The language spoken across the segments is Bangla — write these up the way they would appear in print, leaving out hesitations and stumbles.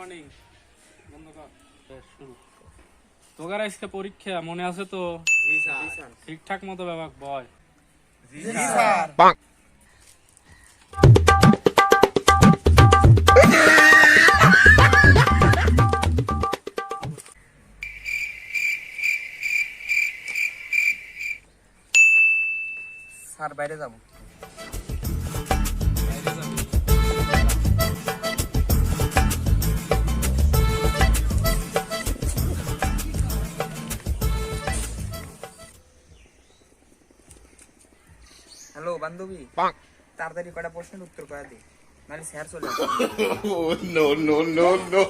মর্নিং বন্ধুগণ, শুরু। তোগার আজকে পরীক্ষা মনে আছে তো? জি স্যার। ঠিকঠাক মতো ব্যাপার বয়। জি স্যার। স্যার বাইরে যাব। বাইরে যাবি? হ্যালো বান্ধবী, তাড়াতাড়ি কটা প্রশ্নের উত্তর করে দে, নাহলে স্যার চলে আসবে। No, no, no, no.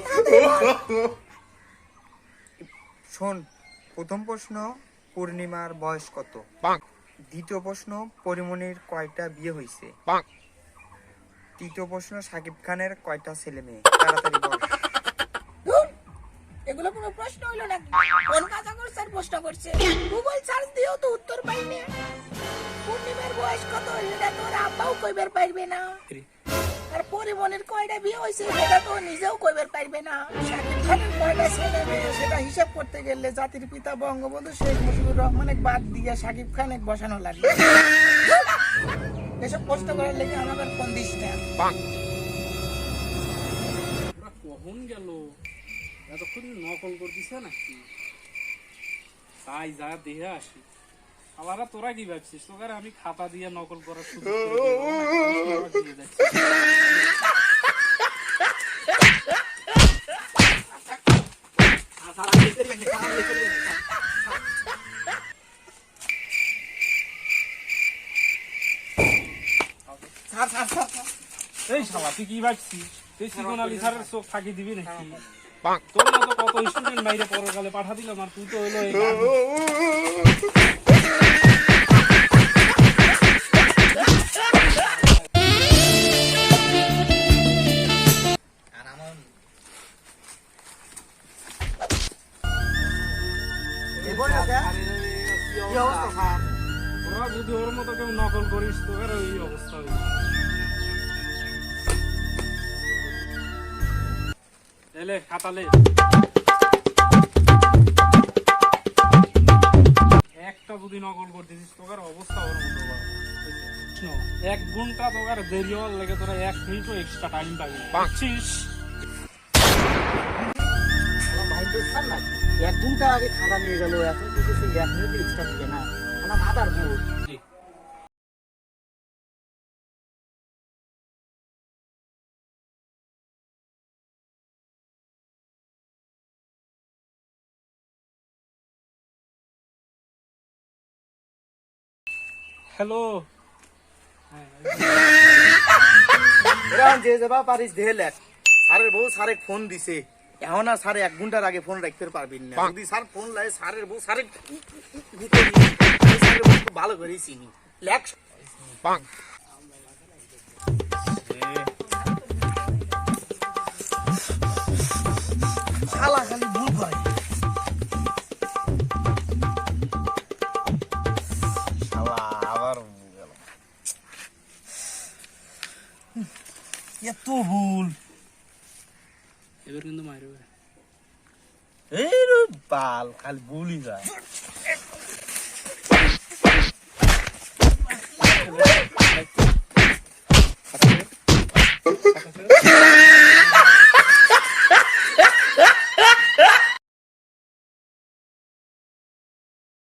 শোন, প্রথম প্রশ্ন, পূর্ণিমার বয়স কত? দ্বিতীয় প্রশ্ন, পরিমণির কয়টা বিয়ে হয়েছে? তৃতীয় প্রশ্ন, সাকিব খানের কয়টা ছেলে মেয়ে? তাড়াতাড়ি বল। এগুলো কোনো প্রশ্ন হইলো নাকি? কোন কাজাগর স্যার প্রশ্ন করছে? গুগল সার্চ দিয়েও তো উত্তর পাইনি। পূর্ণিমার বয়স কত এটা তোর আব্বাও কইবার পারবে না। আর পরিমণির কয়টা বিয়ে হয়েছে সেটা তো নিজেও কইবার পারবে না। শাকিব খানের কয়টা ছেলে মেয়ে সেটা হিসাব করতে গেলে জাতির পিতা বঙ্গবন্ধু শেখ মুজিবুর রহমানের বাদ দিয়ে শাকিব খানের বসানো লাগবে। এসব প্রশ্ন করার লেগে আমাদের কোন দিস না। ওরা কখন গেল? এতক্ষণ নকল করতেছে নাকি? তাই যা দেখে আসি। আবার তোরা কি ভাবছিস? তোকে আমি খাতা দিয়ে নকল করার সুযোগ করে দেবো? আমাকে দিয়ে যাচ্ছিস। Sir sir sir sir. এই শালা তুই কি ভাবছিস? তুই সিগন আলী স্যারের চোখ ফাঁকি দিবি নাকি? তোর মতো কত স্টুডেন্ট বাইরে পরকালে পাঠা দিলাম, আর তুই তো হইলো এই কি অবস্থা স্যার? তোরা যদি ওর মতো কেউ নকল করিস তোর ওই অবস্থা হইবে। এলে খাতালে একটা যদি নকল করতেছিস তোর অবস্থা ওর মতো হবে। শোনো, 1 ঘন্টা তোর দেরি হওয়ার লেগে তোরা 1 মিনিটও এক্সট্রা টাইম পাবি। পাচ্ছিস? এক ঘন্টা আগে খাতা নিয়ে গেল, এখন কিছু সেই 1 মিনিট এক্সট্রা দিবে না, আমার মাথার ভূত। হ্যালো। যে যাবা পারিস দেহে লেখ। স্যারের বউ স্যারে ফোন দিছে, এখন আর স্যার 1 ঘন্টার আগে ফোন রাখতে পারবেন না। যদি স্যার ফোন লাগে স্যারের বউ স্যারের ভালো করেই চিনি লেখ। শালা খালি ভুল করে। শালা আবার গেল, এত ভুল। এবার কিন্তু মারবে। এই বাল খালি ভুলই যায়।